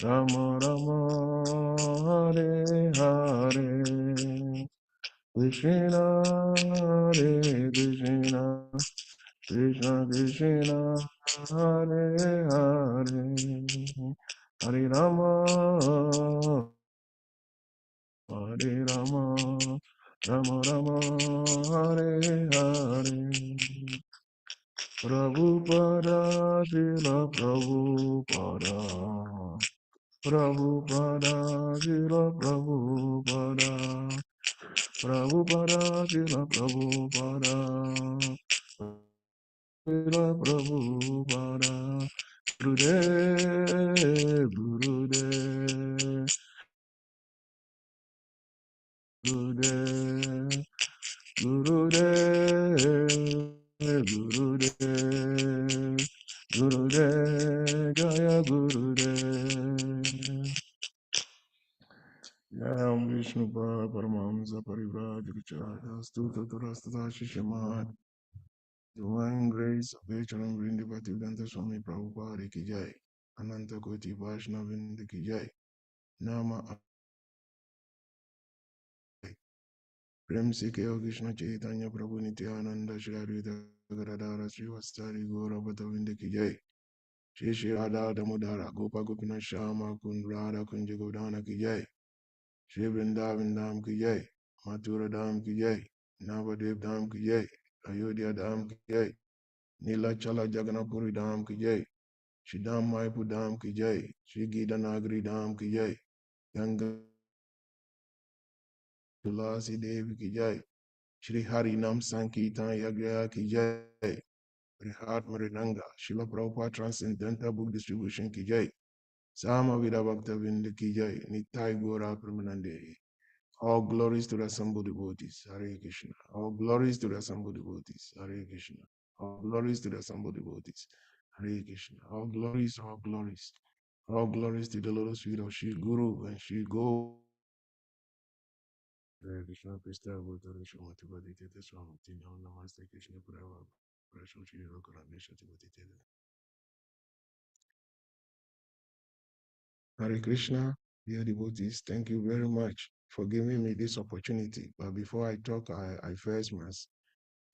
Rama Rama, Hare Hare, Krishna Hare Krishna, Krishna Krishna, Hare Hare, Hare Rama, Hare Rama, Rama Rama, Hare Hare. Prabhupada, Srila Prabhupada, Prabhupada, Srila Prabhupada, Prabhupada, Srila Prabhupada, Srila Prabhupada, Gurudev, Gurudev, Gurudev, Gurudev, Gurudev, Gurudev, Jaya Gurudev. Yam Vishnu Paramamsa Parivrajakacha Stuta Turastata Shishamat Divine Grace of H.R.M. Vrindivati Vedanta Swami Prabhupada Ki Jai Ananta Koti Vaishnavinda Ki Jai Nama Prem Sikyo Krishna Chaitanya Prabhu Nityananda Shri Advaita Gadadara Srivastari Gaura Bhatavinda Ki Jai Shri Shri Radha Damodara Gopa Gopinath Shama Kund Radha Kunja Govardhana Ki Jai Shri Vrindavan Dham Ki Jai Mathura Dham Ki Jai Navadev Dham Ki Jai Ayodhya Dham Ki Jai Nilachala Jagannathpuri Dham Ki Jai Shri Dham Maipur Dham Ki Jai Shri Gita Nagari Dham Ki Jai Ganga Tulasi Devi Ki Jai Shri Hari Nam Sankirtan Yagya Ki Jai Brihat Marinanga Shila Prabhupada Transcendental Book Distribution Ki Jai Sama Vida Bhakta Vinda Ki Jai Nitai Gora Pramanande. All glories to the assembled devotees. Hare Krishna. All glories to the assembled devotees. Hare Krishna. All glories to the assembled devotees. Hare Krishna. All glories, all glories. All glories to the lotus feet of Shri Guru and Shri Go. Hare Krishna. Krishna Bhutara Shumati Vadite Swamati Namaste Krishna Prava. Prasham Shri Rokaramesha Tivati. Hare Krishna. Dear devotees, thank you very much for giving me this opportunity. But before I talk, I first must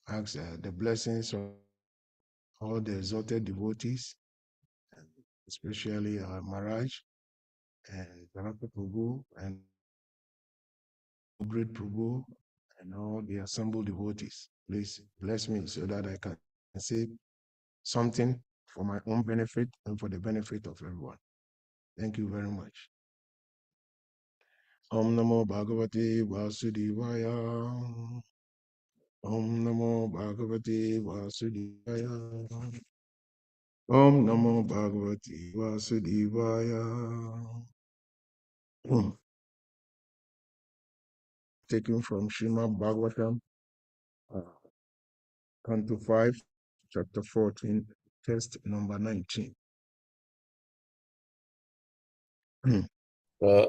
ask the blessings of all the exalted devotees, especially Maharaj and Bharata Prabhu and Great Prabhu and all the assembled devotees. Please bless me so that I can say something for my own benefit and for the benefit of everyone. Thank you very much. Om Namo Bhagavate Vasudevaya. Om Namo Bhagavate Vasudevaya. Om Namo Bhagavate Vasudevaya. Taken from Srimad Bhagavatam, Canto 5, Chapter 14, Text number 19. I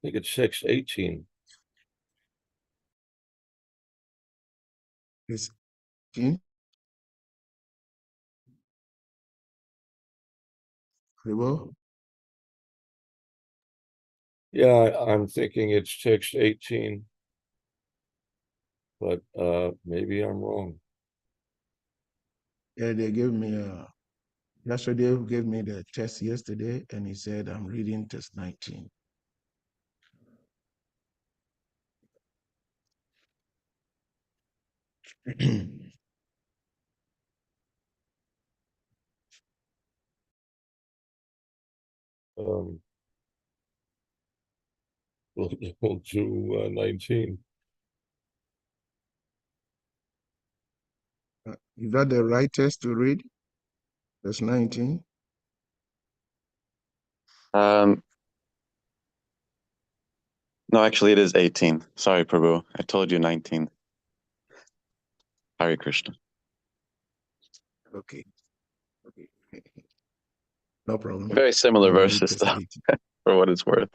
think it's 6:18. It's 18. Very well. Yeah, I'm thinking it's text 18, but maybe I'm wrong. Yeah, they gave me yesterday gave me the test yesterday, and he said I'm reading test 19. We'll do 19. Is that the right test to read? Test 19? No, actually, it is 18. Sorry, Prabhu. I told you 19. Hare Krishna. Okay. Okay. No problem. Very similar verses, Test though, 18. for what it's worth.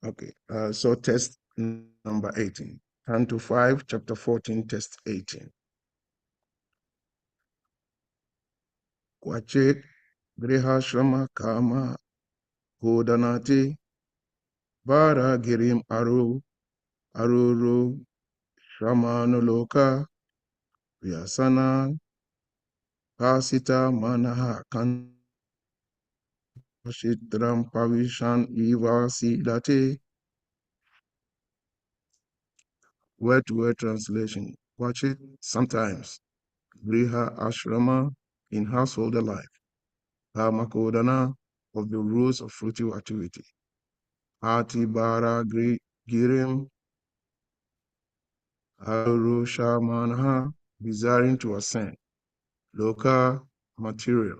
Okay. So test number 18. Canto 5, Chapter 14, Test 18. Kwachit Grihashrama Kama Kodanati Bara Girim Aruru Shamanuloka Vyasana Pasita Manaha Kanshitram Pavishan Iva Sidate. Word-to-word translation. Kwachit sometimes. Griha Ashrama in householder life. Karmakodana of the rules of fruitful activity. Ati Bara Girim Arusha Manha, desiring to ascend. Loka material.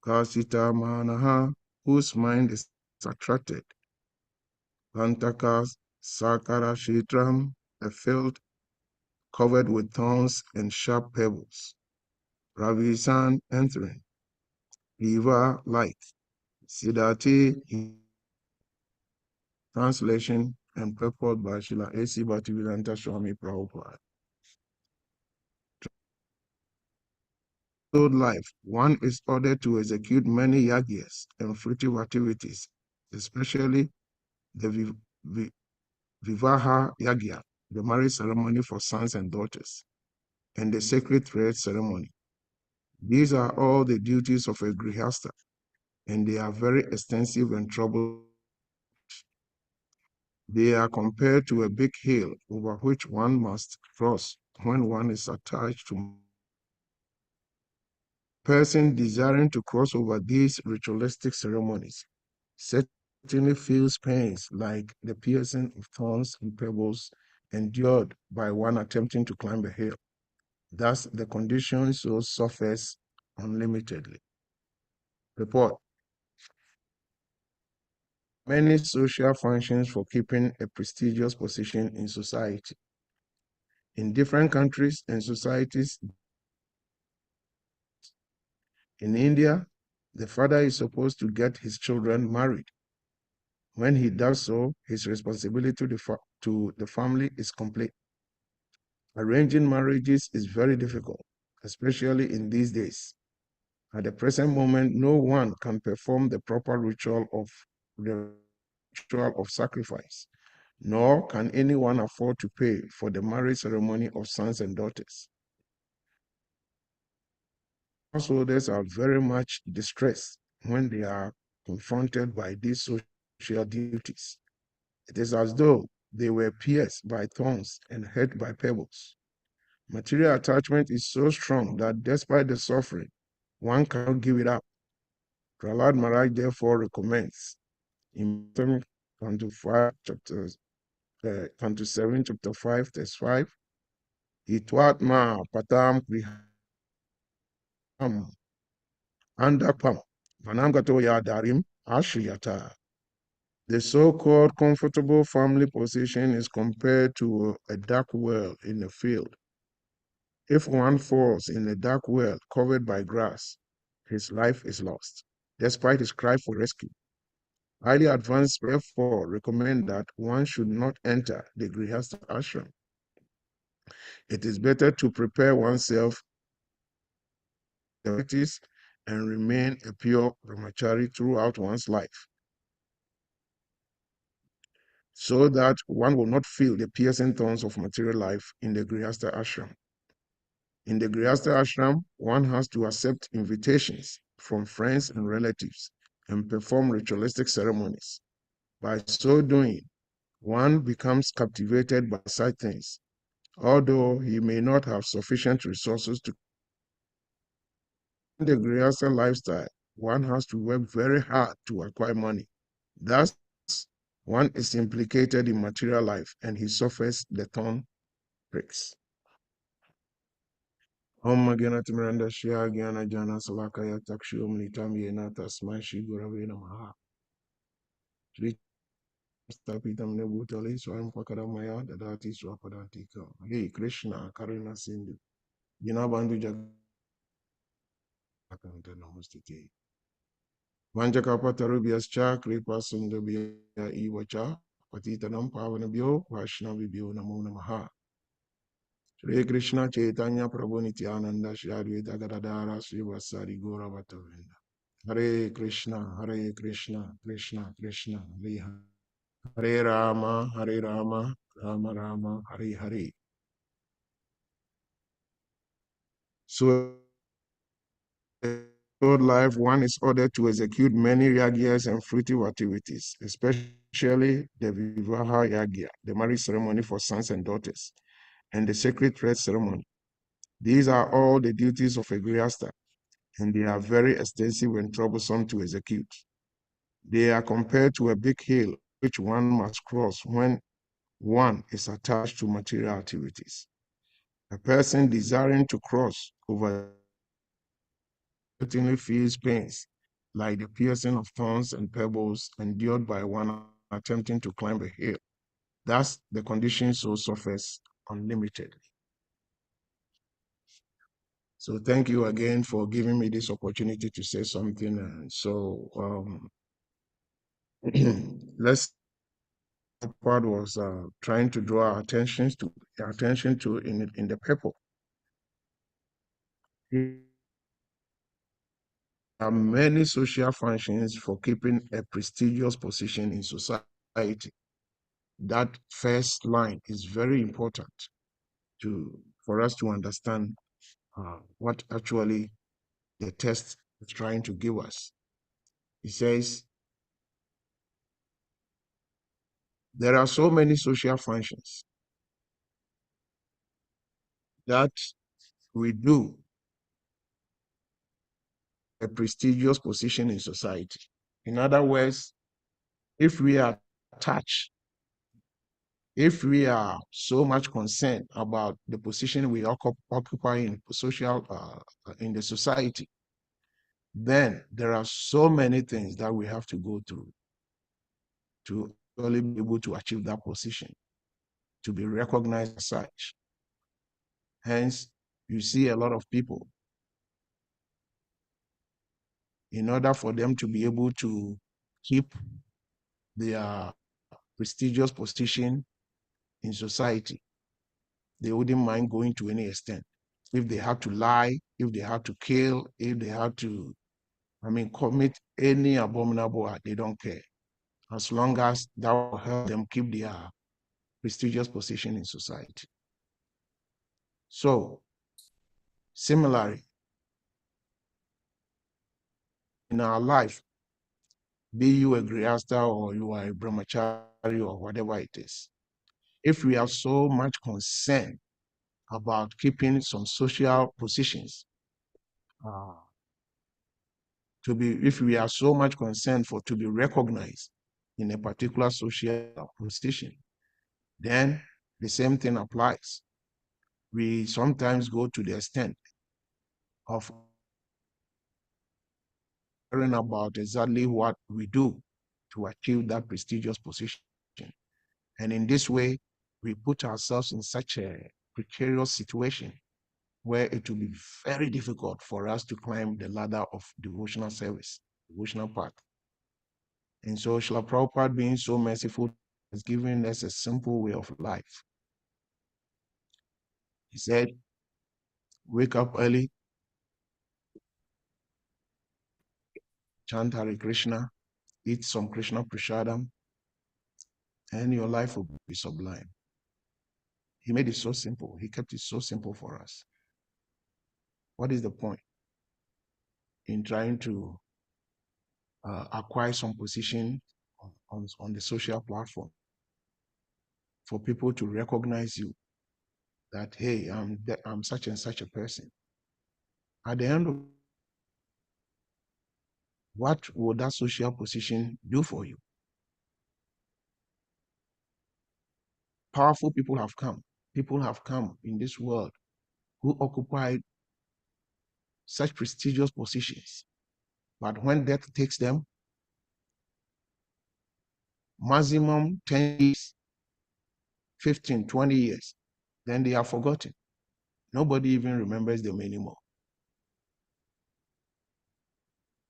Kasita Manaha, whose mind is attracted. Pantakas Sakara Shitram, a field covered with thorns and sharp pebbles. Ravisan entering. Riva light. Siddhati translation and purport by Srila A.C. Bhaktivedanta Swami Prabhupada. Life, one is ordered to execute many yagyas and fruitive activities, especially the Vivaha Yagya, the marriage ceremony for sons and daughters, and the sacred thread ceremony. These are all the duties of a grihastha, and they are very extensive and troublesome. They are compared to a big hill over which one must cross when one is attached to a person desiring to cross over these ritualistic ceremonies certainly feels pains like the piercing of thorns and pebbles endured by one attempting to climb a hill. Thus, the conditions so suffers unlimitedly. Report. Many social functions for keeping a prestigious position in society. In different countries and societies, in India, the father is supposed to get his children married. When he does so, his responsibility to the family is complete. Arranging marriages is very difficult, especially in these days. At the present moment, no one can perform the proper ritual of sacrifice, nor can anyone afford to pay for the marriage ceremony of sons and daughters. Householders are very much distressed when they are confronted by these social duties. It is as though they were pierced by thorns and hurt by pebbles. Material attachment is so strong that despite the suffering, one cannot give it up. Prahlad Maharaj therefore recommends in Canto 5, Canto 7, chapter 5, verse 5, Hitwatma patam kriham andapam vanamgato yadarim ashriyata. The so-called comfortable family position is compared to a dark well in a field. If one falls in a dark well covered by grass, his life is lost, despite his cry for rescue. Highly advanced therefore recommend that one should not enter the Grihastha ashram. It is better to prepare oneself and remain a pure brahmachari throughout one's life, so that one will not feel the piercing thorns of material life in the Grihastha ashram. In the Grihastha ashram, one has to accept invitations from friends and relatives and perform ritualistic ceremonies. By so doing, one becomes captivated by such things, although he may not have sufficient resources to. In the Grihastha lifestyle, one has to work very hard to acquire money. Thus, one is implicated in material life and he suffers the thorn pricks. Om Gyana Timiranda Shya Gyana Jana Salakaya Takshum Nitam Yena Tasmai Shri Gurave Namaha. Shri Stapitam Nebutali Swam Pakaramaya Dadati Swapadantika. Hey Krishna Karuna Sindhu. Gina Bandhu Jakanta Namustite. Vanjakapa Tarubiascha Kripa Sundabia Iwacha Patitanam Pavanabhyo Vaishnavibhyo Namo Namaha. Shri Krishna Chaitanya Prabhu Nityananda Shri Advaita Gadadara Sri Vasari Gaura Bhattavinda. Hare Krishna, Hare Krishna, Krishna Krishna, Hare Hare. Hare Rama, Hare Rama, Rama Rama, Hare Hare. So, in life, one is ordered to execute many yagyas and fruitive activities, especially the Vivaha Yagya, the marriage ceremony for sons and daughters, and the sacred thread ceremony. These are all the duties of a Grihastha, and they are very extensive and troublesome to execute. They are compared to a big hill which one must cross when one is attached to material activities. A person desiring to cross over certainly feels pains, like the piercing of thorns and pebbles endured by one attempting to climb a hill. Thus, the condition so suffers unlimitedly. So thank you again for giving me this opportunity to say something. And so let's part was trying to draw our attention to in the purpose. There are many social functions for keeping a prestigious position in society. That first line is very important for us to understand what actually the text is trying to give us. It says, there are so many social functions that we do a prestigious position in society. In other words, if we are attached, if we are so much concerned about the position we occupy in in the society, then there are so many things that we have to go through to really be able to achieve that position, to be recognized as such. Hence, you see a lot of people, in order for them to be able to keep their prestigious position in society, they wouldn't mind going to any extent. If they have to lie, if they have to kill, if they have to, commit any abominable act, they don't care. As long as that will help them keep their prestigious position in society. So, similarly, in our life, be you a Grihastha or you are a Brahmachari or whatever it is, if we are so much concerned about keeping some social positions, if we are so much concerned to be recognized in a particular social position, then the same thing applies. We sometimes go to the extent of caring about exactly what we do to achieve that prestigious position. And in this way, we put ourselves in such a precarious situation where it will be very difficult for us to climb the ladder of devotional service, devotional path. And so Srila Prabhupada, being so merciful, has given us a simple way of life. He said, wake up early, chant Hare Krishna, eat some Krishna Prasadam, and your life will be sublime. He made it so simple. He kept it so simple for us. What is the point in trying to acquire some position on the social platform for people to recognize you that, hey, I'm such and such a person? At the end of what will that social position do for you? Powerful people have come. People have come in this world who occupied such prestigious positions. But when death takes them, maximum 10 years, 15, 20 years, then they are forgotten. Nobody even remembers them anymore.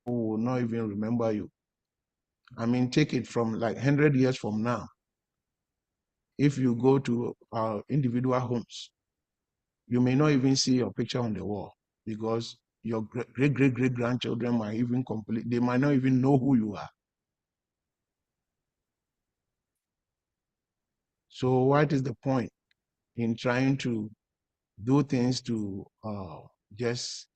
Who will not even remember you. Take it from like 100 years from now. If you go to our individual homes, you may not even see your picture on the wall because your great grandchildren might even they might not even know who you are. So what is the point in trying to do things to just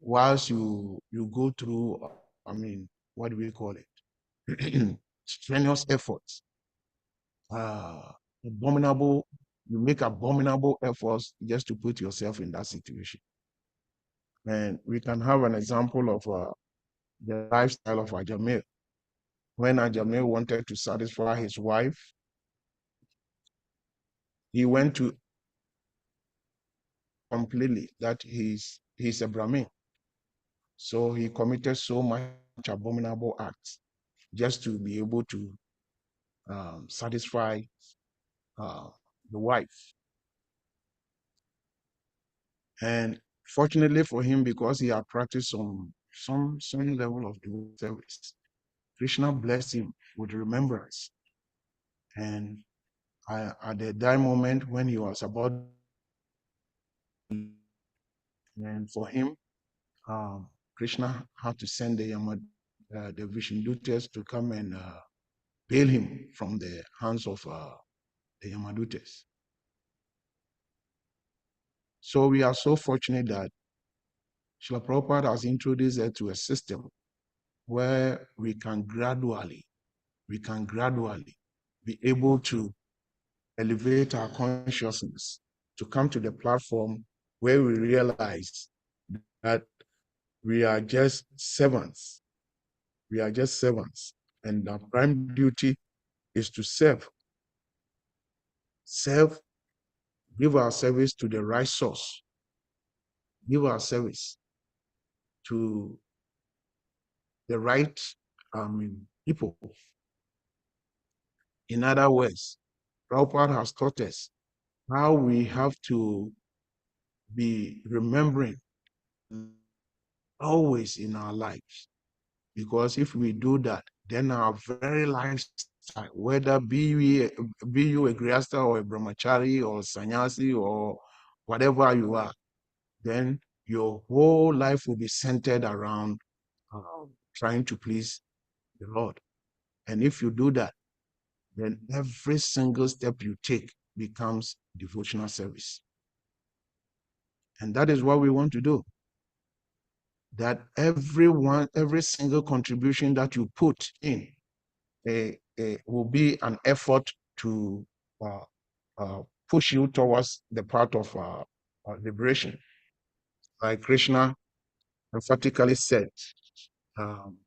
whilst you go through, I mean, what do we call it? Strenuous efforts, abominable, you make abominable efforts just to put yourself in that situation. And we can have an example of the lifestyle of Ajamil. When Ajamil wanted to satisfy his wife, he went to completely that he's a Brahmin. So he committed so much abominable acts just to be able to satisfy the wife. And fortunately for him, because he had practiced some level of devotional service, Krishna blessed him with remembrance. And at that moment when he was about, and for him, Krishna had to send the Vishnudutes to come and bail him from the hands of the Yamadutes. So we are so fortunate that Srila Prabhupada has introduced us to a system where we can gradually be able to elevate our consciousness to come to the platform where we realize that we are just servants. We are just servants. And our prime duty is to serve, give our service to the right source, give our service to the right people. In other words, Prabhupada has taught us how we have to be remembering always in our lives. Because if we do that, then our very lifestyle, whether be you a Grihastha or a Brahmachari or Sannyasi or whatever you are, then your whole life will be centered around trying to please the Lord. And if you do that, then every single step you take becomes devotional service. And that is what we want to do. That every single contribution that you put in will be an effort to push you towards the path of liberation. Like Krishna emphatically said, um,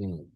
Mm.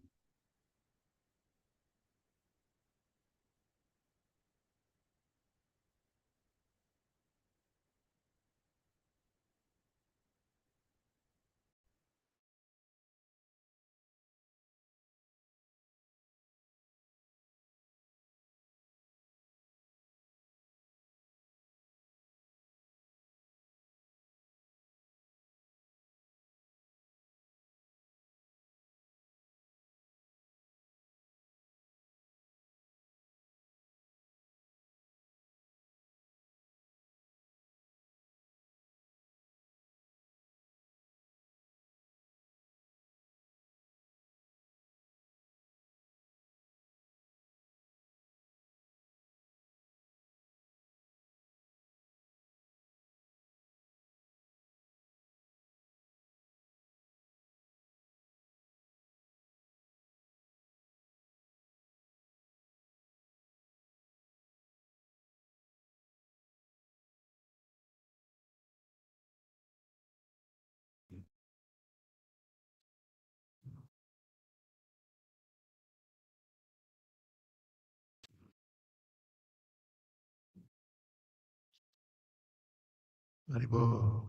Haribo.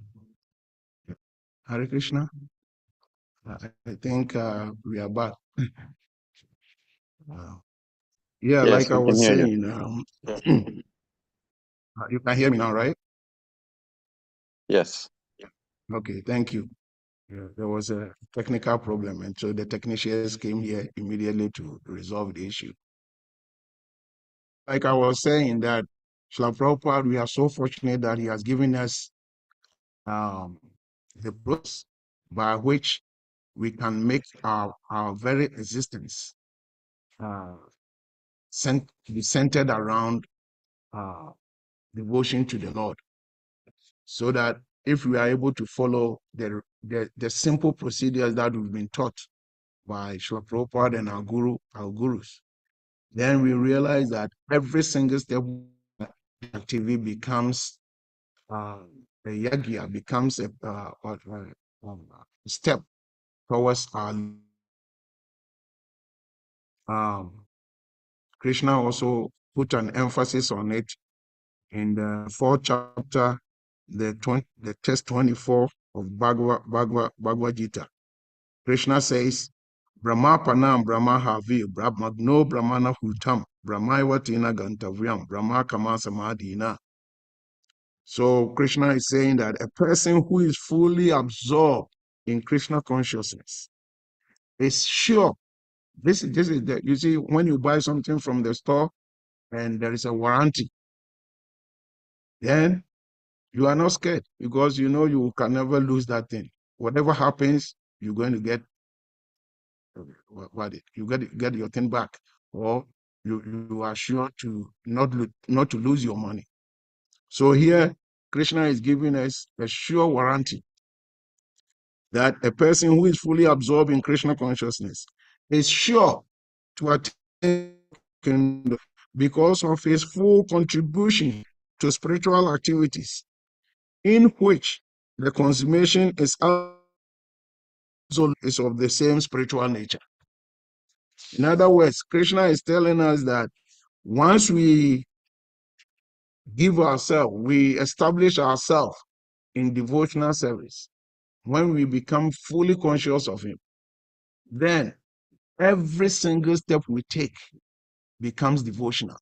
Hare Krishna. I think we are back. Yeah, Yes, like I we can was hear you. saying, you can hear me now, right? Yes. Okay, thank you. Yeah, there was a technical problem, and so the technicians came here immediately to resolve the issue. Like I was saying, that Srila Prabhupada, we are so fortunate that he has given us the process by which we can make our very existence be centered around devotion to the Lord, so that if we are able to follow the simple procedures that we've been taught by Srila Prabhupada and our gurus, then we realize that every single step activity becomes a yagya, becomes a step towards our. Krishna also put an emphasis on it in the fourth chapter, the text 24 of Bhagavad Gita. Krishna says, Brahma Panam Brahma Havi, Brahmagno Brahmana Hutam, Brahmaivatina Gantavyam, Brahma Kama Samadhina. So Krishna is saying that a person who is fully absorbed in Krishna consciousness is sure. This is you see, when you buy something from the store and there is a warranty, then you are not scared because you know you can never lose that thing. Whatever happens, you're going to get get your thing back, or you are sure to not to lose your money. So here, Krishna is giving us a sure warranty that a person who is fully absorbed in Krishna consciousness is sure to attain kingdom because of his full contribution to spiritual activities, in which the consummation is of the same spiritual nature. In other words, Krishna is telling us that once we give ourselves, we establish ourselves in devotional service, when we become fully conscious of him, then every single step we take becomes devotional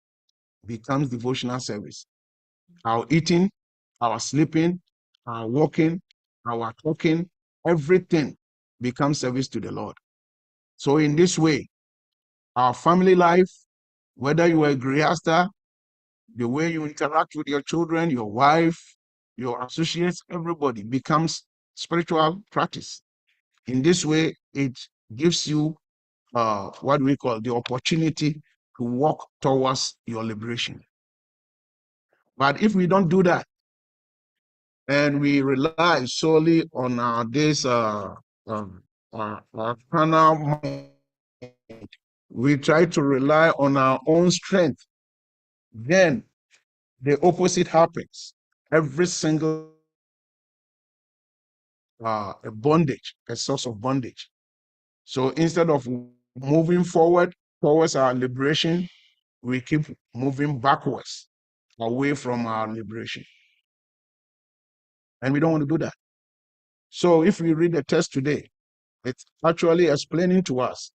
service. Our eating, our sleeping, our walking, our talking, everything becomes service to the Lord. So in this way, our family life, whether you are a grihasta, the way you interact with your children, your wife, your associates, everybody becomes spiritual practice. In this way, it gives you what we call the opportunity to walk towards your liberation. But if we don't do that, and we rely solely on our carnal mind, we try to rely on our own strength, then the opposite happens. Every single a bondage, a source of bondage. So instead of moving forward towards our liberation, we keep moving backwards away from our liberation. And we don't want to do that. So if we read the text today, it's actually explaining to us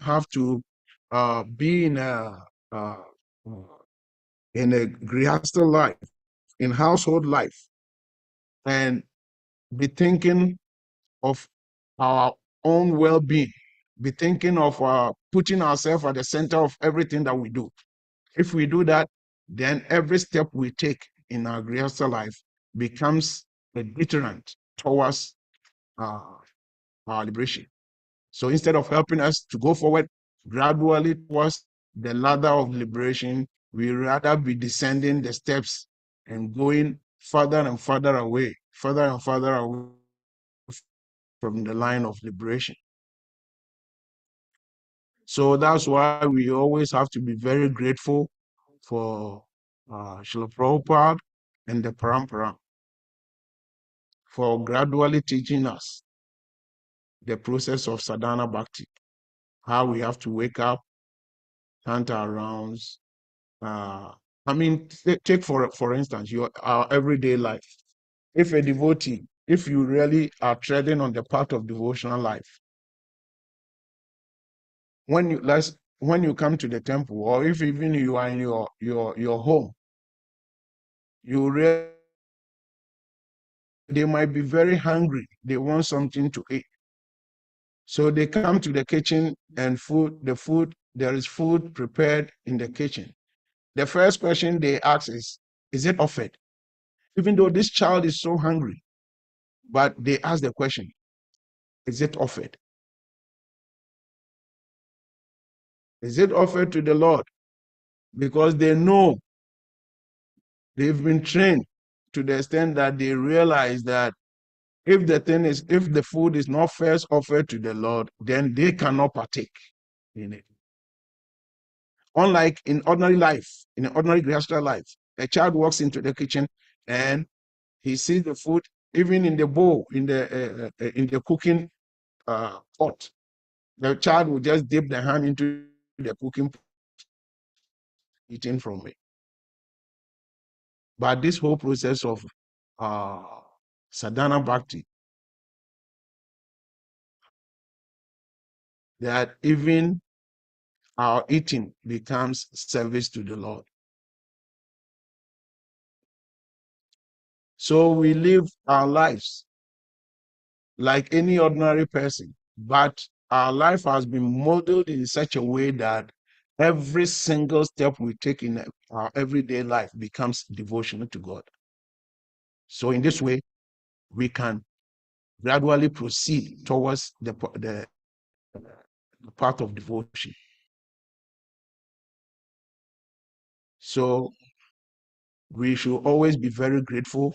have to be uh, in a grihastha life, in household life, and be thinking of our own well-being, be thinking of putting ourselves at the center of everything that we do. If we do that, then every step we take in our grihastha life becomes a deterrent towards our liberation. So instead of helping us to go forward gradually towards the ladder of liberation, we rather be descending the steps and going further and further away from the line of liberation. So that's why we always have to be very grateful for Srila Prabhupada and the Parampara for gradually teaching us the process of sadhana bhakti, how we have to wake up, chant our rounds, I mean, take for instance, our everyday life. If a devotee, if you really are treading on the path of devotional life, when you come to the temple, or if even you are in your home, you really, they might be very hungry. They want something to eat. So they come to the kitchen and there is food prepared in the kitchen. The first question they ask is it offered? Even though this child is so hungry, but they ask the question, is it offered? Is it offered to the Lord? Because they know, they've been trained to the extent that they realize that if the food is not first offered to the Lord, then they cannot partake in it. Unlike in ordinary life, in an ordinary gregarious life, a child walks into the kitchen and he sees the food, even in the bowl, in the cooking pot. The child will just dip the hand into the cooking pot, eating from it. But this whole process of sadhana bhakti, that even our eating becomes service to the Lord. So we live our lives like any ordinary person, but our life has been modeled in such a way that every single step we take in our everyday life becomes devotional to God. So in this way, we can gradually proceed towards the path of devotion. So we should always be very grateful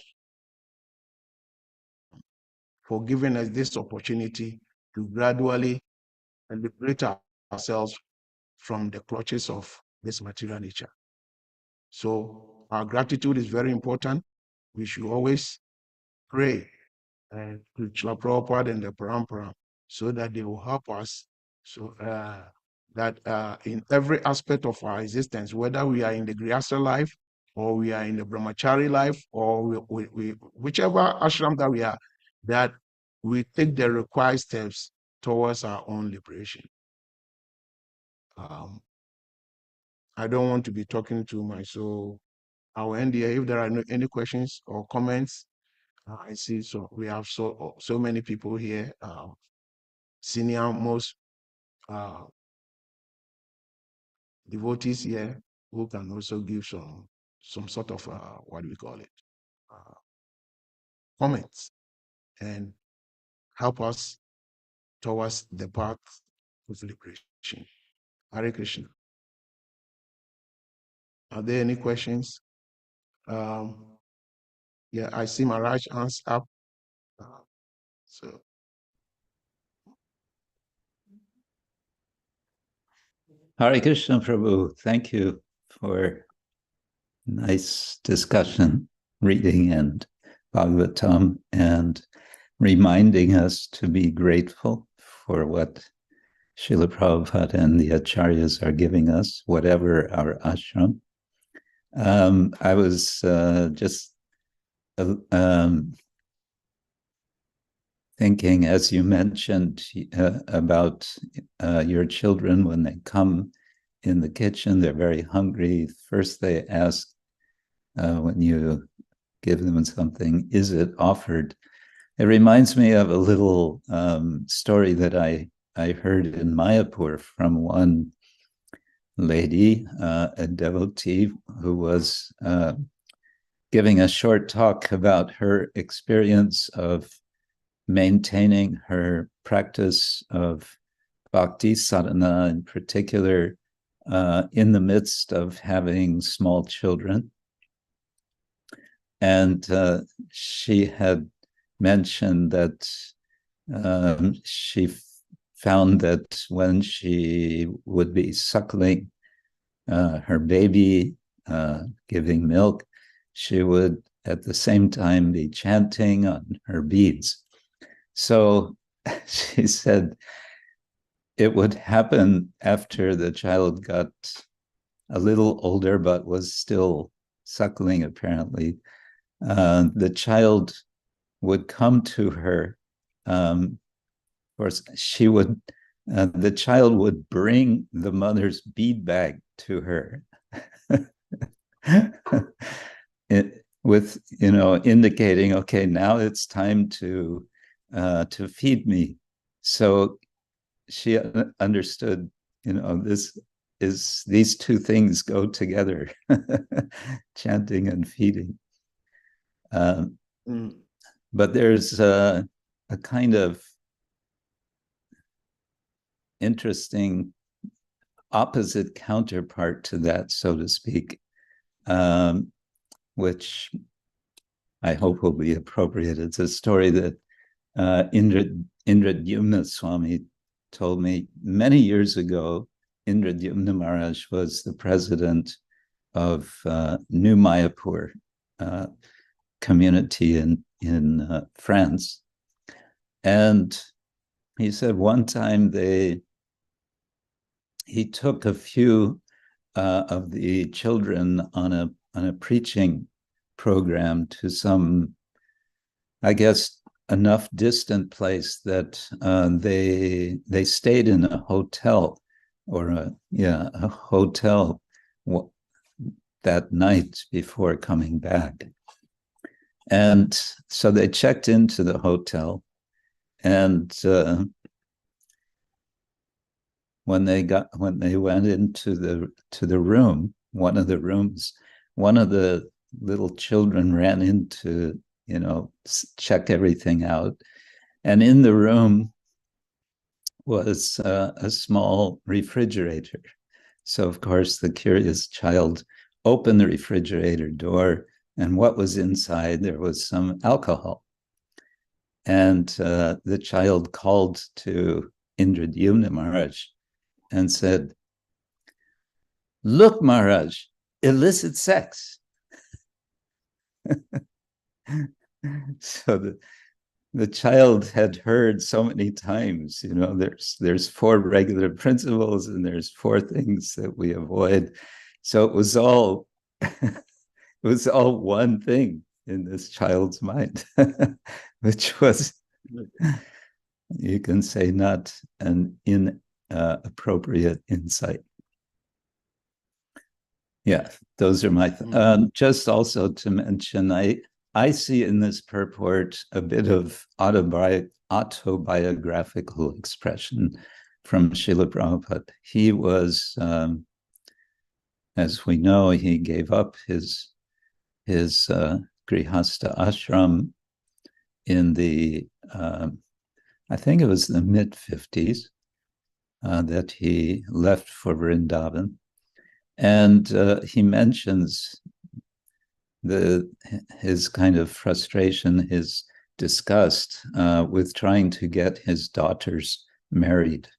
for giving us this opportunity to gradually liberate ourselves from the clutches of this material nature. So our gratitude is very important. We should always pray to Srila Prabhupada and the Parampara so that they will help us, so that in every aspect of our existence, whether we are in the Grihastha life or we are in the Brahmachari life, or whichever ashram that we are, that we take the required steps towards our own liberation. I don't want to be talking too much, so I will end here. If there are any questions or comments, I see. So we have so many people here, senior most devotees here, who can also give some sort of what do we call it, comments and help us towards the path of liberation. Hare Krishna. Are there any questions? Yeah, I see Maharaj hands up. So Hare Krishna, Prabhu. Thank you for nice discussion, reading and Bhagavatam, and reminding us to be grateful for what Srila Prabhupada and the Acharyas are giving us, whatever our ashram. I was just thinking, as you mentioned, about your children when they come in the kitchen, they're very hungry. First they ask, when you give them something, is it offered? It reminds me of a little story that I heard in Mayapur from one lady, a devotee, who was giving a short talk about her experience of maintaining her practice of bhakti sadhana, in particular, in the midst of having small children. And she had mentioned that she found that when she would be suckling her baby, giving milk, she would at the same time be chanting on her beads. So she said it would happen after the child got a little older, but was still suckling, apparently. The child would come to her. Of course, the child would bring the mother's bead bag to her. With indicating, okay, now it's time to feed me. So she understood, these two things go together, chanting and feeding. But there's a kind of interesting opposite counterpart to that, so to speak, which I hope will be appropriate. It's a story that Indradyumna Swami told me many years ago. Indradyumna Maharaj was the president of New Mayapur community in France. And he said one time he took a few of the children on a preaching program to some, I guess, enough distant place that they stayed in a hotel, or a hotel that night before coming back. And so they checked into the hotel, and when they went into the room, one of the rooms, one of the little children ran in to check everything out, and in the room was a small refrigerator. So of course the curious child opened the refrigerator door, and what was inside? There was some alcohol. And the child called to Indradyumna Maharaj and said, "Look, Maharaj, illicit sex." So the child had heard so many times, there's 4 regular principles and there's 4 things that we avoid. So it was all one thing in this child's mind, which was, you can say, not an inappropriate insight. Yeah, those are my just also to mention, I see in this purport a bit of autobiographical expression from Srila Prabhupada. He was, as we know, he gave up his Grihastha ashram in the, I think it was the mid-50s, that he left for Vrindavan. And he mentions his kind of frustration, his disgust with trying to get his daughters married.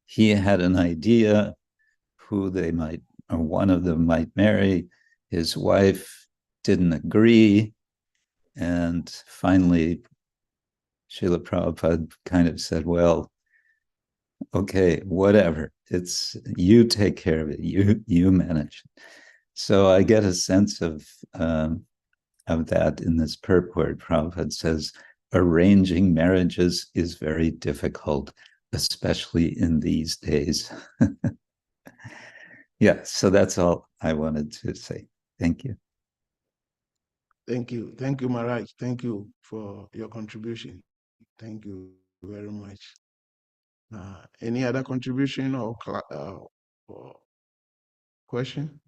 He had an idea who they might, or one of them might marry. His wife didn't agree. And finally, Srila Prabhupada kind of said, well, okay, whatever. You take care of it. You manage it. So I get a sense of that in this purport. Prabhupada says, arranging marriages is very difficult, especially in these days. Yeah, so that's all I wanted to say. Thank you. Thank you. Thank you, Maharaj. Thank you for your contribution. Thank you very much. Any other contribution or question?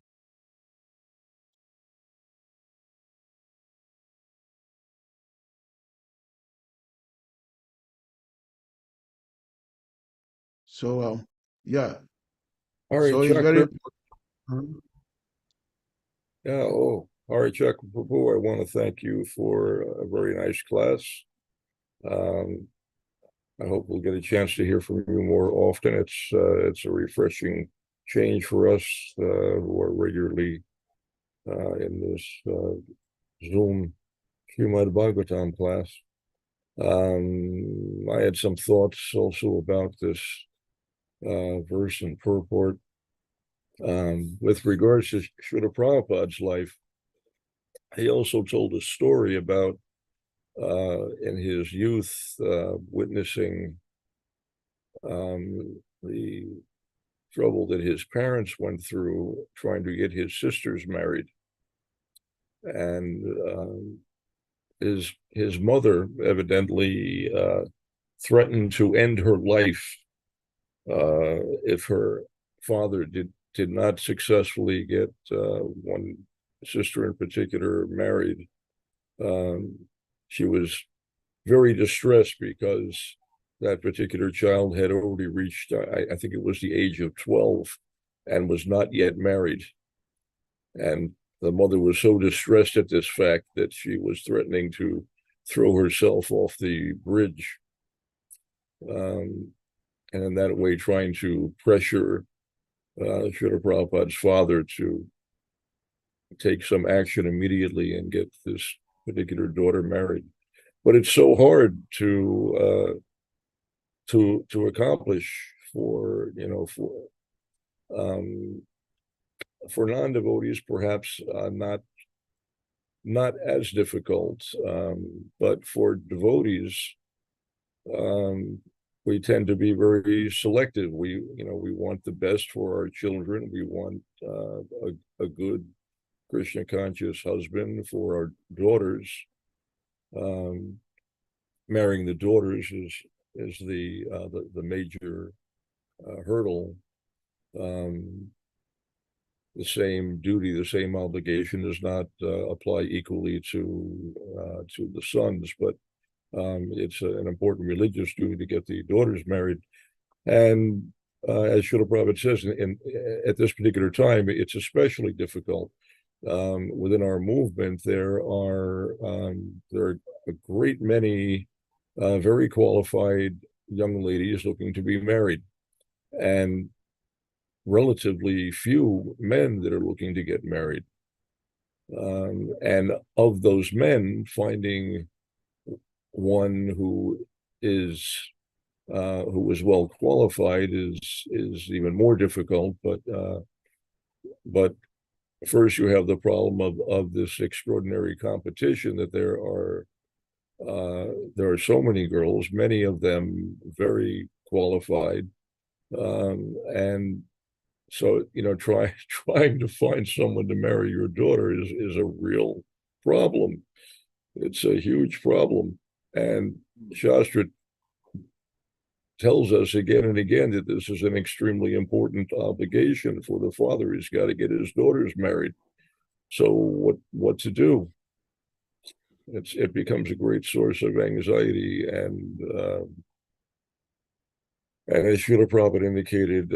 So, yeah. So it's very important. Yeah, Haricakra Prabhu, I want to thank you for a very nice class. I hope we'll get a chance to hear from you more often. It's a refreshing change for us who are regularly in this Zoom Srimad Bhagavatam class. I had some thoughts also about this verse and purport. With regards to Srila Prabhupada's life, he also told a story about in his youth witnessing the trouble that his parents went through trying to get his sisters married. And his mother evidently threatened to end her life if her father did not successfully get one sister in particular married. She was very distressed because that particular child had already reached, I think it was the age of 12, and was not yet married. And the mother was so distressed at this fact that she was threatening to throw herself off the bridge, and in that way trying to pressure Srila Prabhupada's father to take some action immediately and get this particular daughter married. But it's so hard to accomplish for non-devotees, perhaps not as difficult, but for devotees, we tend to be very selective. We want the best for our children. We want a good Krishna conscious husband for our daughters. Marrying the daughters is the major hurdle. The same duty, the same obligation does not apply equally to the sons, but it's an important religious duty to get the daughters married. And as Srila Prabhupada says, at this particular time, it's especially difficult. Within our movement, there are a great many very qualified young ladies looking to be married, and relatively few men that are looking to get married. And of those men, finding one who is well qualified is even more difficult. But first, you have the problem of this extraordinary competition, that there are so many girls, many of them very qualified, and so trying to find someone to marry your daughter is a real problem. It's a huge problem, and Shastra tells us again and again that this is an extremely important obligation for the father. He's got to get his daughters married. So what to do? It becomes a great source of anxiety, and as Srila Prabhupada indicated,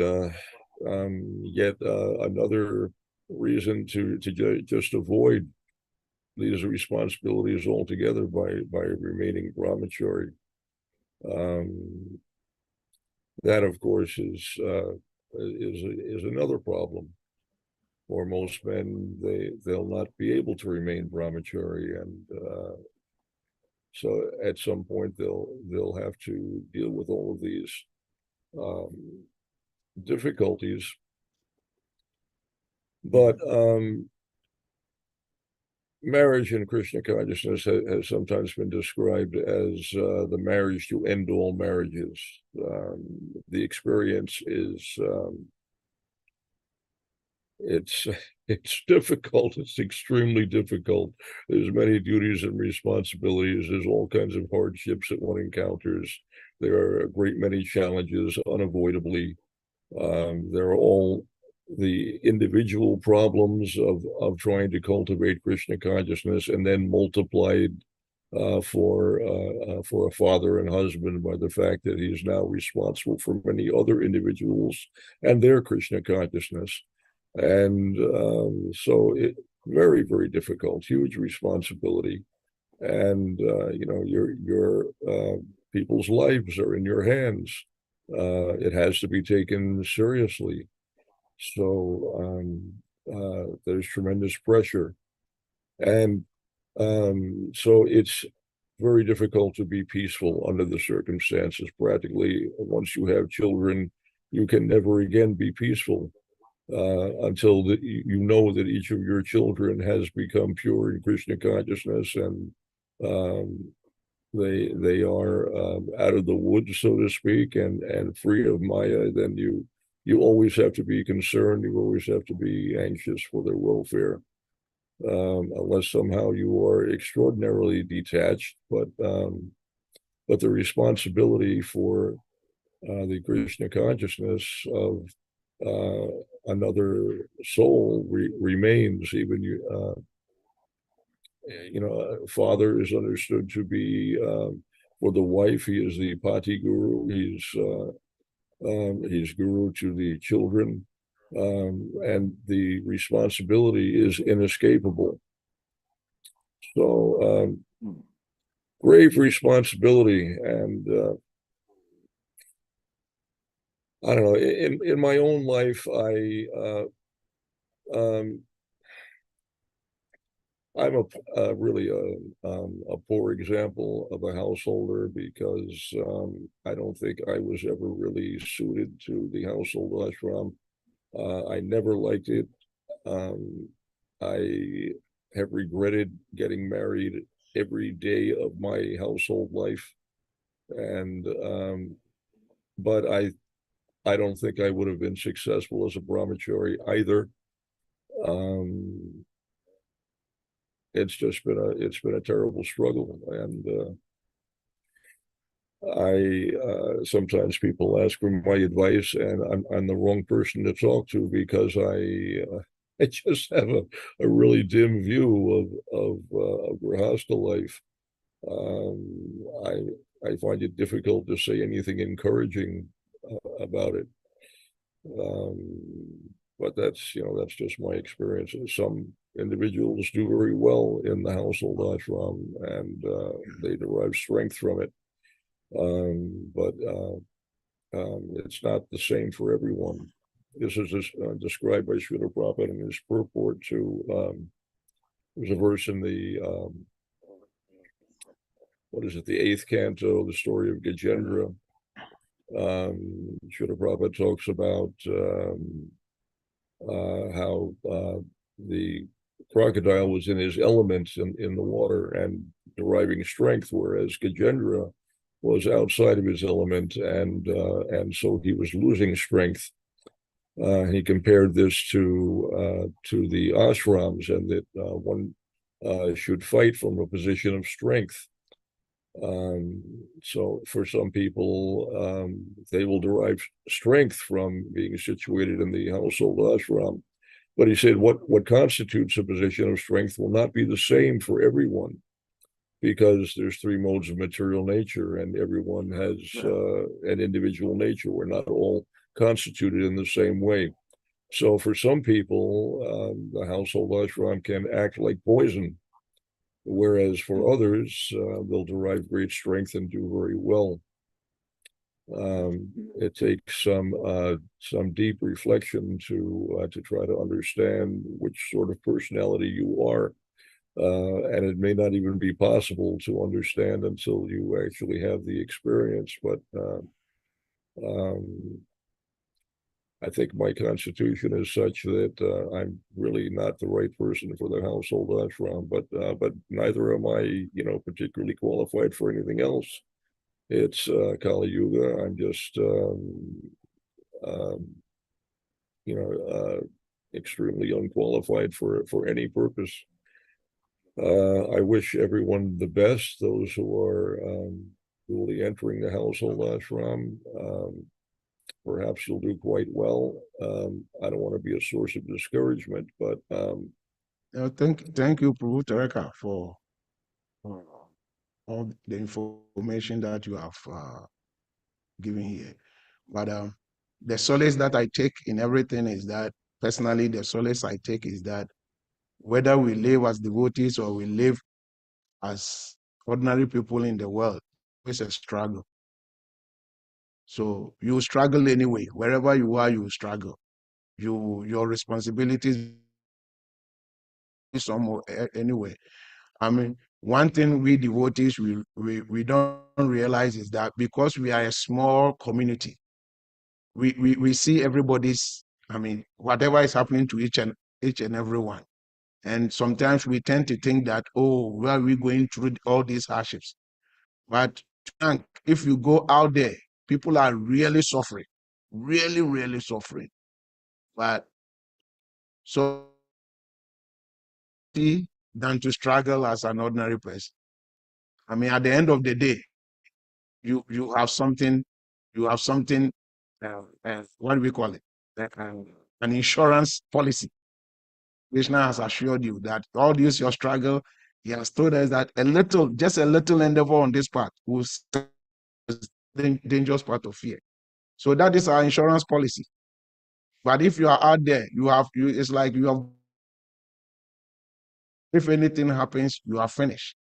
yet another reason to just avoid these responsibilities altogether by remaining brahmachari. That, of course, is another problem. For most men, they'll not be able to remain brahmachari, and so at some point they'll have to deal with all of these difficulties. But marriage in Krishna consciousness has sometimes been described as the marriage to end all marriages. The experience is it's difficult. It's extremely difficult. There's many duties and responsibilities. There's all kinds of hardships that one encounters. There are a great many challenges unavoidably. There are all the individual problems of trying to cultivate Krishna consciousness, and then multiplied for a father and husband by the fact that he is now responsible for many other individuals and their Krishna consciousness. And so it very, very difficult, huge responsibility. And your people's lives are in your hands. It has to be taken seriously. So there's tremendous pressure. And so it's very difficult to be peaceful under the circumstances. Practically, once you have children, you can never again be peaceful. until you know that each of your children has become pure in Krishna consciousness, and they are out of the woods, so to speak, and free of Maya. Then you always have to be concerned. You always have to be anxious for their welfare, unless somehow you are extraordinarily detached. But the responsibility for the Krishna consciousness of another soul remains. Even father is understood to be, for the wife, he is the pati guru. He's guru to the children, and the responsibility is inescapable. So grave responsibility, and I don't know. In my own life, I'm really a poor example of a householder, because I don't think I was ever really suited to the household ashram. I never liked it. I have regretted getting married every day of my household life, and but I don't think I would have been successful as a brahmachari either. It's been a terrible struggle, and I sometimes people ask for my advice, and I'm the wrong person to talk to, because I just have a really dim view of grihastha life. I find it difficult to say anything encouraging about it. But that's just my experience. Some individuals do very well in the household ashram, and they derive strength from it. But it's not the same for everyone. This is described by Srila Prabhupada in his purport to, there's a verse in the, the 8th canto, the story of Gajendra. Srila Prabhupada talks about how the crocodile was in his element in the water and deriving strength, whereas Gajendra was outside of his element, and so he was losing strength. He compared this to the ashrams, and that one should fight from a position of strength. So for some people, they will derive strength from being situated in the household ashram. But he said what constitutes a position of strength will not be the same for everyone, because there's 3 modes of material nature, and everyone has an individual nature. We're not all constituted in the same way. So for some people, the household ashram can act like poison, whereas for others, they'll derive great strength and do very well. It takes some deep reflection to try to understand which sort of personality you are, and it may not even be possible to understand until you actually have the experience. But I think my constitution is such that I'm really not the right person for the household ashram, but neither am I, particularly qualified for anything else. It's Kali Yuga. I'm just, extremely unqualified for any purpose. I wish everyone the best. Those who are really entering the household ashram. Perhaps you'll do quite well. I don't want to be a source of discouragement, but thank you, Prabhu Tareka, for all the information that you have given here. But the solace that I take in everything is that, personally, the solace I take is that whether we live as devotees or we live as ordinary people in the world, it's a struggle. So you struggle anyway. Wherever you are, you struggle. Your responsibilities somewhere anyway. I mean, one thing we devotees we don't realize is that because we are a small community, we see everybody's I mean, whatever is happening to each and every one. And sometimes we tend to think that, oh, where are we going through all these hardships? But if you go out there, people are really suffering, really, really suffering. But so than to struggle as an ordinary person. I mean, at the end of the day, you have something, what do we call it? An insurance policy. Krishna has assured you that all this your struggle, he has told us that just a little endeavor on this part will save the dangerous part of fear. So that is our insurance policy. But if you are out there, it's like you have, if anything happens, you are finished.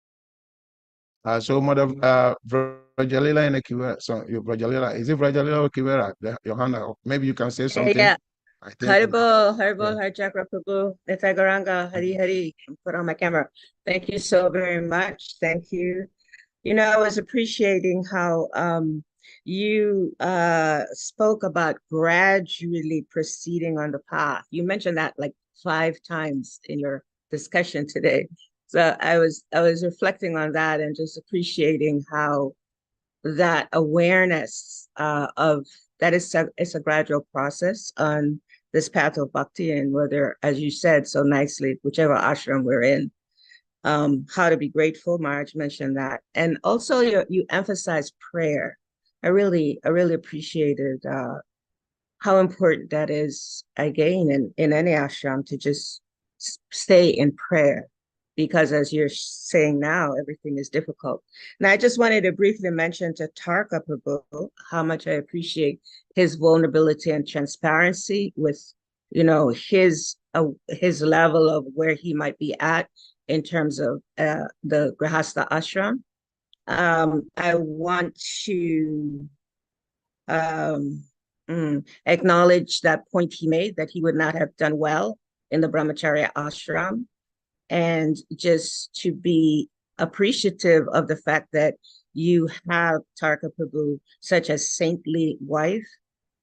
So Mother Vrajalila and Kivera, so Vrajalila, is it Vrajalila or Kivera? Your hand up. Maybe you can say something. Yeah. I think. Haricakra Prabhu, Nithagaranga, Hari Hari, put on my camera. Thank you so very much. Thank you. You know, I was appreciating how you spoke about gradually proceeding on the path. You mentioned that like 5 times in your discussion today. So I was reflecting on that and just appreciating how that awareness of that it's a gradual process on this path of bhakti, and whether, as you said so nicely, whichever ashram we're in, how to be grateful. Maharaj mentioned that. And also you emphasize prayer. I really appreciated how important that is, again, in any ashram, to just stay in prayer, because as you're saying now, everything is difficult. And I just wanted to briefly mention to Tarka Prabhu how much I appreciate his vulnerability and transparency with, his level of where he might be at in terms of the Grihastha ashram. I want to acknowledge that point he made, that he would not have done well in the Brahmacharya ashram, and just to be appreciative of the fact that you have, Tarka Prabhu, such a saintly wife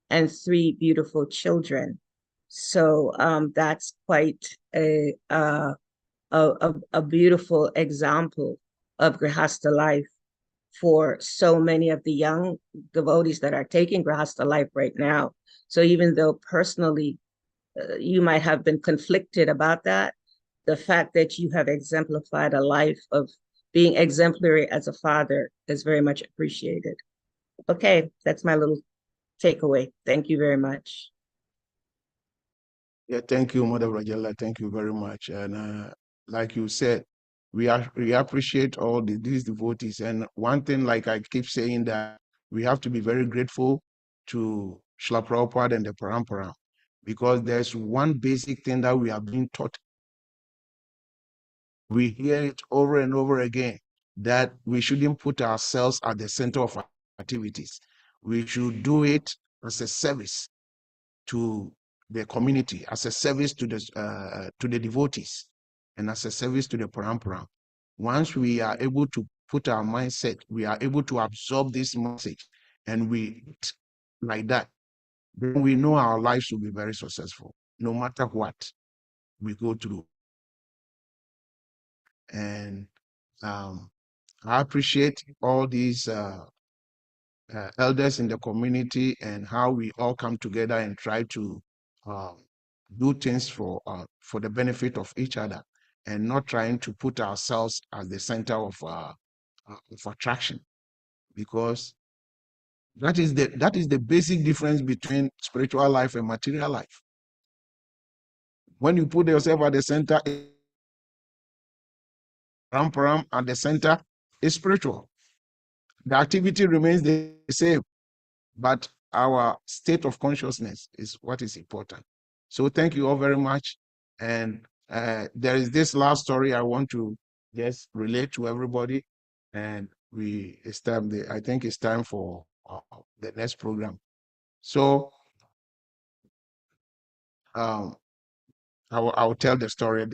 and 3 beautiful children. So that's quite a beautiful example of Grihastha life for so many of the young devotees that are taking Grihastha life right now. So even though personally you might have been conflicted about that, the fact that you have exemplified a life of being exemplary as a father is very much appreciated. Okay, that's my little takeaway. Thank you very much. Yeah, thank you, Mother Rajala. Thank you very much. And like you said, we appreciate all these devotees. And one thing, like I keep saying, that we have to be very grateful to Srila Prabhupada and the Parampara, because there's one basic thing that we are being taught. We hear it over and over again, that we shouldn't put ourselves at the center of our activities. We should do it as a service to the community, as a service to the devotees, and as a service to the parampara. Once we are able to put our mindset, we are able to absorb this message, and we like that, then we know our lives will be very successful, no matter what we go through. And I appreciate all these elders in the community, and how we all come together and try to do things for the benefit of each other, and not trying to put ourselves as the center of attraction, because that is the basic difference between spiritual life and material life. When you put yourself at the center, Param at the center is spiritual. The activity remains the same, but our state of consciousness is what is important. So thank you all very much. And there is this last story I want to just relate to everybody. And I think it's time for the next program. So I'll tell the story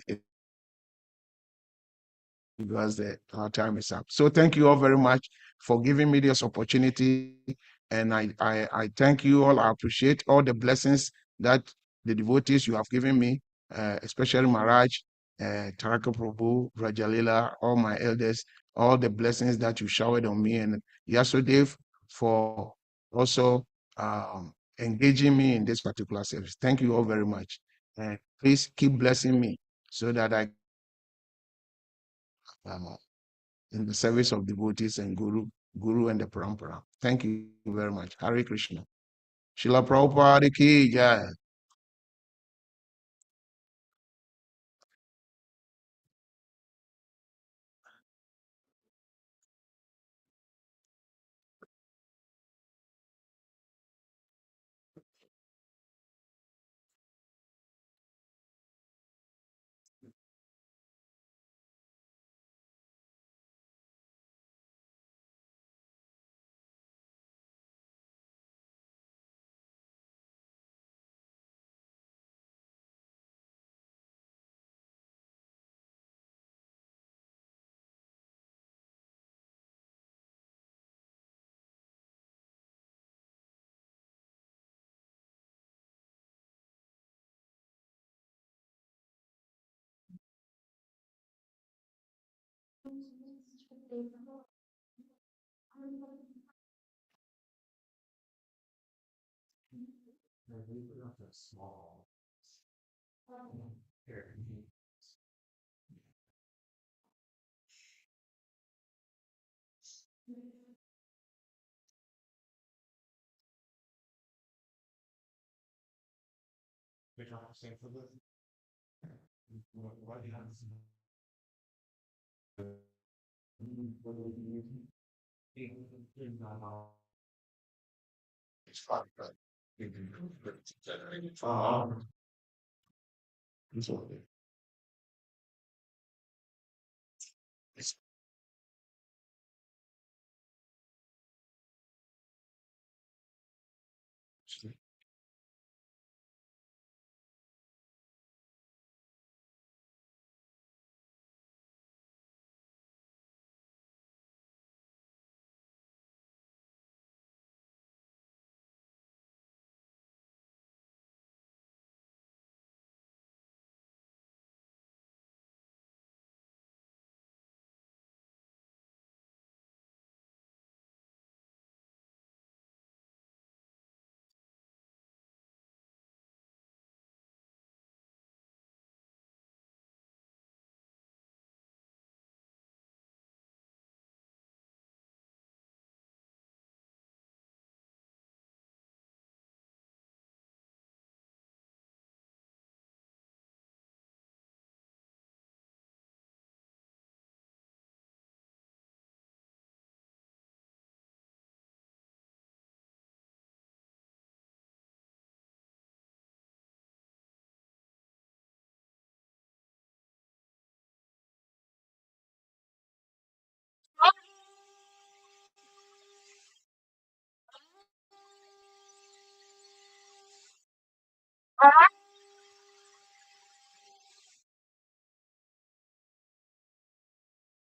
because our time is up. So thank you all very much for giving me this opportunity. And I thank you all. I appreciate all the blessings that the devotees you have given me, especially Maharaj, Taraka Prabhu, Rajalila, all my elders, all the blessings that you showered on me, and Yasudev for also engaging me in this particular service. Thank you all very much. And please keep blessing me so that I in the service of devotees and Guru and the Parampara. Thank you very much. Hare Krishna. Srila Prabhupada ki jai.